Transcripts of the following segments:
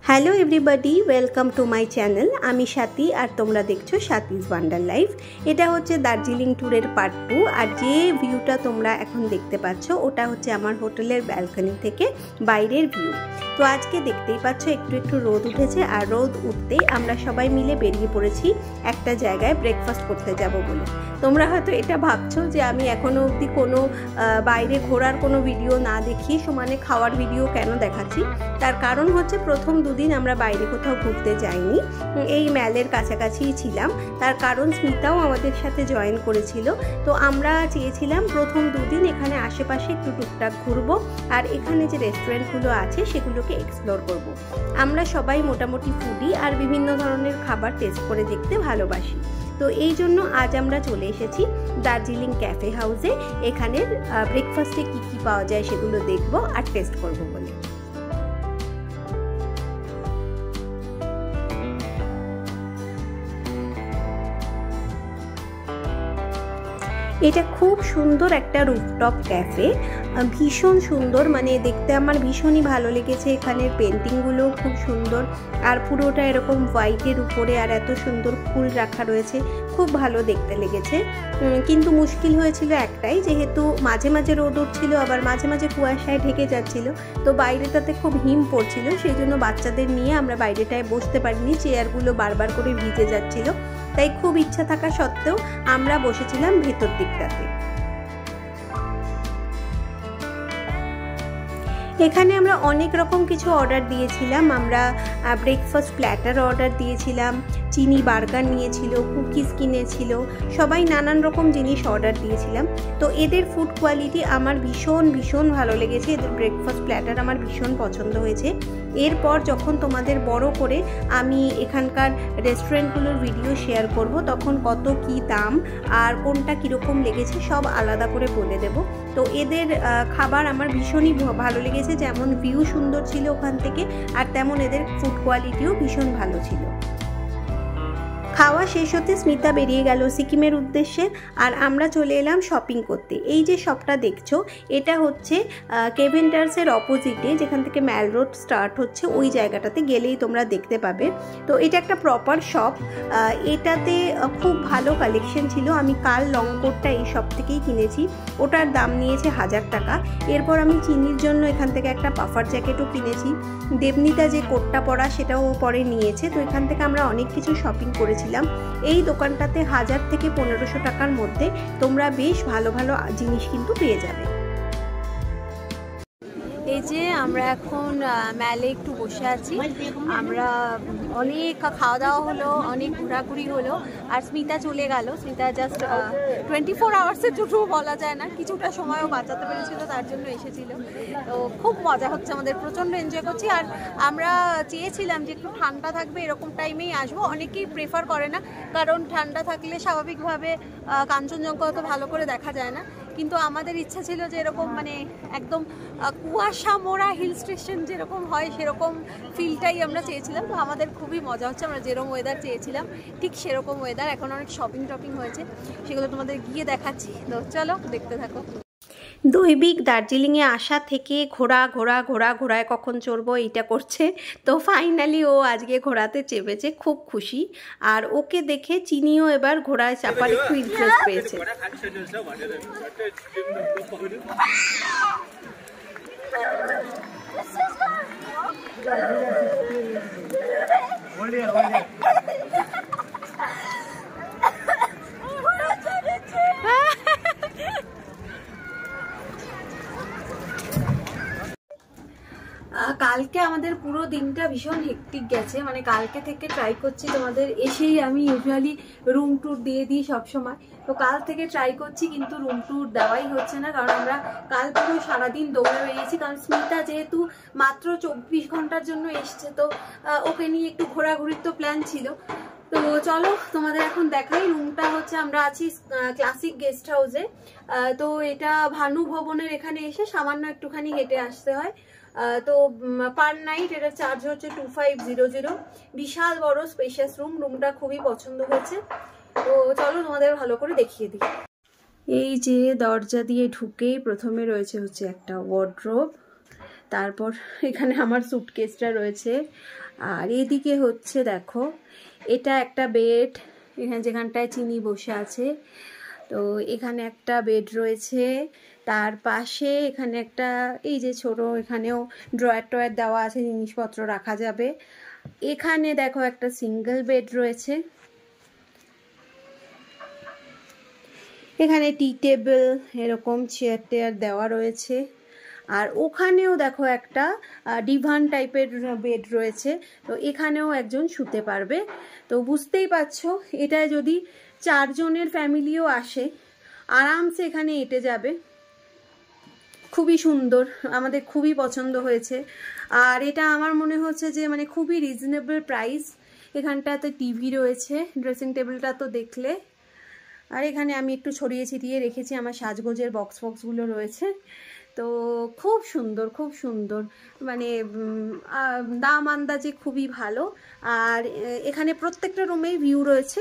Hello everybody, welcome to my channel. আমি স্বাতী আর তোমরা দেখছো স্বাতীজ ওয়ান্ডার লাইফ। এটা হচ্ছে দার্জিলিং ট্যুরের পার্ট 2। আর যে ভিউটা তোমরা এখন দেখতে পাচ্ছ ওটা হচ্ছে আমার হোটেলের ব্যালকনি থেকে বাইরের ভিউ। তো আজকে দেখতেই পাচ্ছ একটু একটু রোদ উঠেছে, আর রোদ উঠতেই আমরা সবাই মিলে বেরিয়ে পড়েছি একটা জায়গায় ব্রেকফাস্ট করতে যাব বলে। তোমরা হয়তো এটা ভাবছো যে আমি এখনও অবধি কোনো বাইরে ঘোরার কোনো ভিডিও না দেখিয়ে সমানে খাওয়ার ভিডিও কেন দেখাচ্ছি। তার কারণ হচ্ছে প্রথম দুদিন আমরা বাইরে কোথাও ঘুরতে যাইনি, এই ম্যালের কাছাকাছিই ছিলাম। তার কারণ স্মিতাও আমাদের সাথে জয়েন করেছিল। তো আমরা চেয়েছিলাম প্রথম দুদিন এখানে আশেপাশে একটু টুকটাক ঘুরবো, আর এখানে যে রেস্টুরেন্টগুলো আছে সেগুলোকে এক্সপ্লোর করব। আমরা সবাই মোটামুটি ফুডি আর বিভিন্ন ধরনের খাবার টেস্ট করে দেখতে ভালোবাসি। তো এই জন্য আজ আমরা চলে এসেছি দার্জিলিং ক্যাফে হাউসে। এখানের ব্রেকফাস্টে কী কী পাওয়া যায় সেগুলো দেখবো আর টেস্ট করবো বলে। এটা খুব সুন্দর একটা রুফটপ ক্যাফে, ভীষণ সুন্দর, মানে দেখতে আমার ভীষণই ভালো লেগেছে। এখানের পেন্টিংগুলো খুব সুন্দর, আর পুরোটা এরকম হোয়াইটের উপরে আর এত সুন্দর ফুল রাখা রয়েছে, খুব ভালো দেখতে লেগেছে। কিন্তু মুশকিল হয়েছিল একটাই, যেহেতু মাঝে মাঝে রোদ উঠছিল আবার মাঝে মাঝে কুয়াশায় ঢেকে যাচ্ছিল, তো বাইরেটাতে খুব হিম পড়ছিল। সেই জন্য বাচ্চাদের নিয়ে আমরা বাইরেটায় বসতে পারিনি, চেয়ারগুলো বারবার করে ভিজে যাচ্ছিল। তাই খুব ইচ্ছা থাকা সত্ত্বেও আমরা বসেছিলাম ভেতর দিকটাতে। এখানে আমরা অনেক রকম কিছু অর্ডার দিয়েছিলাম। আমরা ব্রেকফাস্ট প্ল্যাটার অর্ডার দিয়েছিলাম, চিনি বার্গার নিয়েছিল, কুকিজ কিনেছিল, সবাই নানান রকম জিনিস অর্ডার দিয়েছিলাম। তো এদের ফুড কোয়ালিটি আমার ভীষণ ভীষণ ভালো লেগেছে, এদের ব্রেকফাস্ট প্ল্যাটার আমার ভীষণ পছন্দ হয়েছে। এরপর যখন তোমাদের বড় করে আমি এখানকার রেস্টুরেন্টগুলোর ভিডিও শেয়ার করব, তখন কত কি দাম আর কোনটা কীরকম লেগেছে সব আলাদা করে বলে দেব। তো এদের খাবার আমার ভীষণই ভালো লেগেছে, যেমন ভিউ সুন্দর ছিল ওখান থেকে, আর তেমন এদের ফুড কোয়ালিটিও ভীষণ ভালো ছিল। খাওয়া শেষ হতে স্মিতা বেরিয়ে গেল সিকিমের উদ্দেশ্যে, আর আমরা চলে এলাম শপিং করতে। এই যে শপটা দেখছো এটা হচ্ছে কেভেন্টার্সের অপোজিটে, যেখান থেকে ম্যাল রোড স্টার্ট হচ্ছে, ওই জায়গাটাতে গেলেই তোমরা দেখতে পাবে। তো এটা একটা প্রপার শপ, এটাতে খুব ভালো কালেকশন ছিল। আমি কাল লং কোটটা এই শপ থেকেই কিনেছি, ওটার দাম নিয়েছে 1000 টাকা। এরপর আমি চিনির জন্য এখান থেকে একটা পাফার জ্যাকেটও কিনেছি। দেবনীতা যে কোটটা পরা সেটাও পরে নিয়েছে। তো এখান থেকে আমরা অনেক কিছু শপিং করেছি। এই দোকানটাতে 1000 থেকে 1500 টাকার মধ্যে তোমরা বেশ ভালো ভালো জিনিস কিন্তু পেয়ে যাবে। এই যে আমরা এখন ম্যালে একটু বসে আছি। আমরা অনেক খাওয়া দাওয়া হলো, অনেক ঘোরাঘুরি হলো, আর স্মিতা চলে গেল। স্মিতা জাস্ট 24 আওয়ার্সের ট্যুর বলা যায় না, কিছুটা সময়ও বাঁচাতে পেরেছিল, তার জন্য এসেছিল। তো খুব মজা হচ্ছে, আমাদের প্রচণ্ড এনজয় করছি। আর আমরা চেয়েছিলাম যে একটু ঠান্ডা থাকবে, এরকম টাইমেই আসবো। অনেকেই প্রেফার করে না, কারণ ঠান্ডা থাকলে স্বাভাবিকভাবে কাঞ্চনজঙ্ঘা অত ভালো করে দেখা যায় না। কিন্তু আমাদের ইচ্ছা ছিল যে এরকম মানে একদম কুয়াশা মোড়া হিল স্টেশন যেরকম হয় সেরকম ফিলটাই আমরা চেয়েছিলাম। তো আমাদের খুবই মজা হচ্ছে, আমরা যেরকম ওয়েদার চেয়েছিলাম ঠিক সেরকম ওয়েদার। এখন অনেক শপিং হয়েছে, সেগুলো তোমাদের গিয়ে দেখাচ্ছি। তো চলো দেখতে থাকো। দৈবিক দার্জিলিংয়ে আসা থেকে ঘোড়ায় কখন চড়বো এইটা করছে। তো ফাইনালি ও আজকে ঘোড়াতে চেপেছে, খুব খুশি। আর ওকে দেখে চিনিও এবার ঘোড়ায় চাপার একটু ইন্টারেস্ট পেয়েছে। কালকে আমাদের পুরো দিনটা ভীষণ হেক্টিক গেছে, মানে কালকে থেকে ট্রাই করছি তোমাদের এসেই আমি ইউজুয়ালি রুম ট্যুর দিয়ে দিই সবসময়। তো কাল থেকে ট্রাই করছি, কিন্তু রুম ট্যুর দেওয়াই হচ্ছে না, কারণ আমরা কাল পুরো সারাদিন দৌড়ে বেরিয়েছি। কারণ স্মিতা যেহেতু মাত্র 24 ঘন্টার জন্য এসছে, তো ওকে নিয়ে একটু ঘোরাঘুরির তো প্ল্যান ছিল। তো চলো তোমাদের এখন দেখাই। রুমটা হচ্ছে, আমরা আছি ক্লাসিক গেস্ট হাউসে। তো এটা ভানু ভবনের এখানে এসে সামান্য একটুখানি হেঁটে আসতে হয়। তো পার নাইট এটা চার্জ হচ্ছে 2500। বিশাল বড় স্পেশিয়াস রুমটা খুবই পছন্দ হয়েছে। তো চলো তোমাদের ভালো করে দেখিয়ে দিই। এই যে দরজা দিয়ে ঢুকেই প্রথমে রয়েছে হচ্ছে একটা ওয়ার্ড্রোব, তারপর এখানে আমার সুটকেসটা রয়েছে। আর এদিকে হচ্ছে দেখো, এটা একটা বেড, এখানে যেখানটায় চিনি বসে আছে। তো এখানে একটা বেড রয়েছে, তার পাশে এখানে একটা এই যে ছোট, এখানেও ড্রয়ার টয়ার দেওয়া আছে, জিনিসপত্র রাখা যাবে। এখানে দেখো একটা সিঙ্গেল বেড রয়েছে, এখানে টি টেবিল এরকম চেয়ার টেয়ার দেওয়া রয়েছে। আর ওখানেও দেখো একটা ডিভান টাইপের বেড রয়েছে, তো এখানেও একজন শুতে পারবে। তো বুঝতেই পারছো, এটা যদি 4 জনের ফ্যামিলিও আসে আরামসে এখানে এঁটে যাবে। খুবই সুন্দর, আমাদের খুবই পছন্দ হয়েছে। আর এটা আমার মনে হচ্ছে যে মানে খুবই রিজনেবল প্রাইস। এখানটাতে টিভি রয়েছে, ড্রেসিং টেবিলটা তো দেখলে। আর এখানে আমি একটু ছড়িয়ে ছিটিয়ে রেখেছি আমার সাজগোজের বক্সগুলো রয়েছে। তো খুব সুন্দর, খুব সুন্দর, মানে দাম আন্দাজে খুবই ভালো। আর এখানে প্রত্যেকটা রুমেই ভিউ রয়েছে।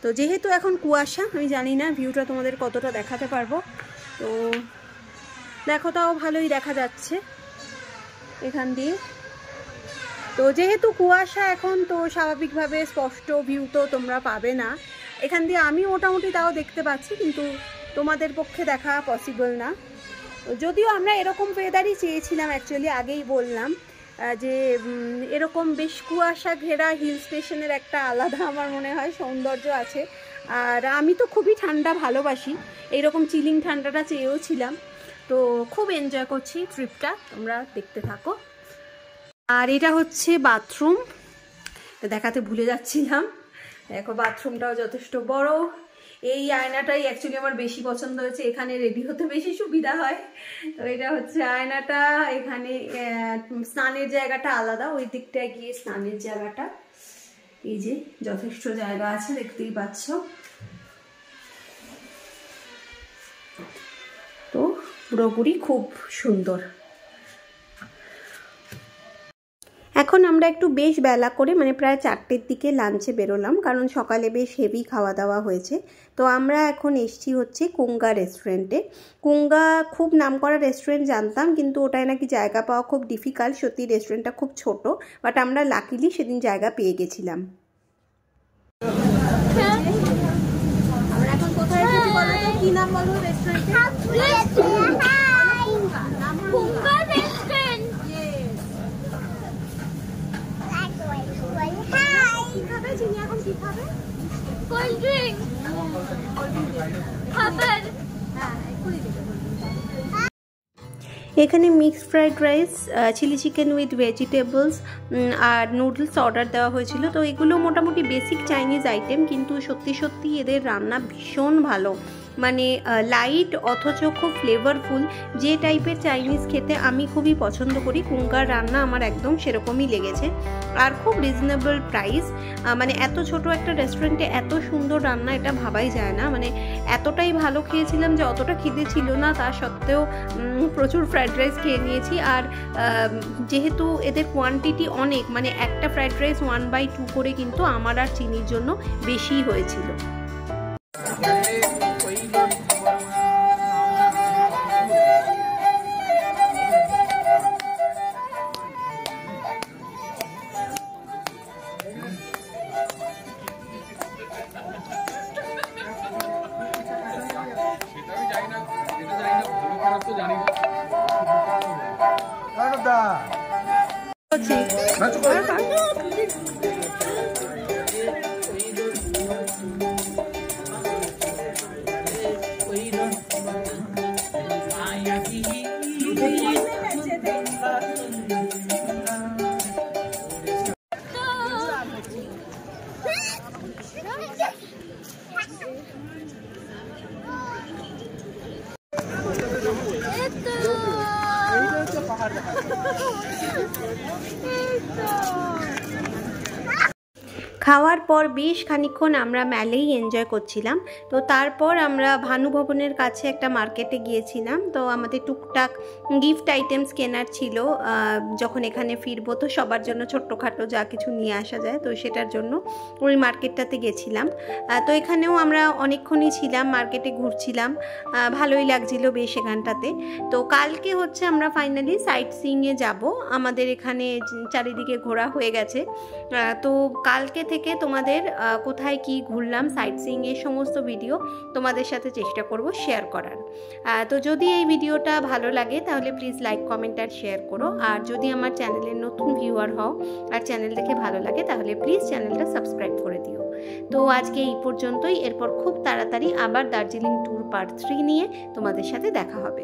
তো যেহেতু এখন কুয়াশা, আমি জানি না ভিউটা তোমাদের কতটা দেখাতে পারবো। তো দেখো, তাও ভালোই দেখা যাচ্ছে এখান দিয়ে। তো যেহেতু কুয়াশা এখন, তো স্বাভাবিকভাবে স্পষ্ট ভিউ তো তোমরা পাবে না এখান দিয়ে। আমি মোটামুটি তাও দেখতে পাচ্ছি, কিন্তু তোমাদের পক্ষে দেখা পসিবল না। যদিও আমরা এরকম ওয়েদারই চেয়েছিলাম অ্যাকচুয়ালি, আগেই বললাম যে এরকম বেশ কুয়াশা ঘেরা হিল স্টেশনের একটা আলাদা আমার মনে হয় সৌন্দর্য আছে। আর আমি তো খুবই ঠান্ডা ভালোবাসি, এইরকম চিলিং ঠান্ডাটা চেয়েও ছিলাম। তো খুব এনজয় করছি ট্রিপটা, তোমরা দেখতে থাকো। আর এটা হচ্ছে বাথরুম, দেখাতে ভুলে যাচ্ছিলাম। দেখো বাথরুমটাও যথেষ্ট বড়। এই আয়নাটাই অ্যাকচুয়ালি আমার বেশি পছন্দ হয়েছে, এখানে রেডি হতে বেশি সুবিধা হয়। তো এটা হচ্ছে আয়নাটা, এখানে স্নানের জায়গাটা আলাদা, ওই দিকটায় গিয়ে স্নানের জায়গাটা। এই যে যথেষ্ট জায়গা আছে, দেখতেই পাচ্ছ। তো পুরোপুরি খুব সুন্দর। এখন আমরা একটু বেশ বেলা করে, মানে প্রায় 4টের দিকে লাঞ্চে বেরোলাম, কারণ সকালে বেশ হেভি খাওয়া দাওয়া হয়েছে। তো আমরা এখন এসছি হচ্ছে কুঙ্গা রেস্টুরেন্টে। কুঙ্গা খুব নামকরা রেস্টুরেন্ট জানতাম, কিন্তু ওটায় নাকি জায়গা পাওয়া খুব ডিফিকাল্ট। সত্যি রেস্টুরেন্টটা খুব ছোট, বাট আমরা লাকিলি সেদিন জায়গা পেয়ে গেছিলাম। আমরা এখন কোথায় এসেছি বলো তো, কি নাম বলো রেস্টুরেন্টের? এখানে mixed fried rice, chilli chicken with vegetables আর নুডলস অর্ডার দেওয়া হয়েছিল। তো এগুলো মোটামুটি বেসিক চাইনিজ আইটেম, কিন্তু সত্যি সত্যি এদের রান্না ভীষণ ভালো, মানে লাইট অথচ খুব ফ্লেভারফুল। যে টাইপের চাইনিজ খেতে আমি খুবই পছন্দ করি, কুঙ্গার রান্না আমার একদম সেরকমই লেগেছে। আর খুব রিজনেবল প্রাইস, মানে এত ছোট একটা রেস্টুরেন্টে এত সুন্দর রান্না, এটা ভাবাই যায় না। মানে এতটাই ভালো খেয়েছিলাম যে অতটা খিদে ছিল না, তা সত্ত্বেও প্রচুর ফ্রাইড রাইস খেয়ে নিয়েছি। আর যেহেতু এদের কোয়ান্টিটি অনেক, মানে একটা ফ্রাইড রাইস 1/2 করে কিন্তু আমার আর চিনির জন্য বেশিই হয়েছিল। পাহাড় দেখা খাওয়ার পর বেশ খানিকক্ষণ আমরা মেলেই এনজয় করছিলাম। তো তারপর আমরা ভানু ভবনের কাছে একটা মার্কেটে গিয়েছিলাম। তো আমাদের টুকটাক গিফট আইটেমস কেনার ছিল, যখন এখানে ফিরবো তো সবার জন্য ছোট্টখাটো যা কিছু নিয়ে আসা যায়, তো সেটার জন্য ওই মার্কেটটাতে গেছিলাম। তো এখানেও আমরা অনেকক্ষণই ছিলাম, মার্কেটে ঘুরছিলাম, ভালোই লাগছিল বেশ এখানটাতে। তো কালকে হচ্ছে আমরা ফাইনালি সাইট সিইংয়ে যাব। আমাদের এখানে চারিদিকে ঘোরা হয়ে গেছে। তো কালকে থেকে তোমাদের কোথায় কি ঘুরলাম সাইট সিইংয়ের সমস্ত ভিডিও তোমাদের সাথে চেষ্টা করব শেয়ার করার। তো যদি এই ভিডিওটা ভালো লাগে তাহলে প্লিজ লাইক কমেন্ট আর শেয়ার করো। আর যদি আমার চ্যানেলের নতুন ভিউয়ার হও আর চ্যানেল দেখে ভালো লাগে তাহলে প্লিজ চ্যানেলটা সাবস্ক্রাইব করে দিও। তো আজকে এই পর্যন্তই। এরপর খুব তাড়াতাড়ি আবার দার্জিলিং ট্যুর পার্ট 3 নিয়ে তোমাদের সাথে দেখা হবে।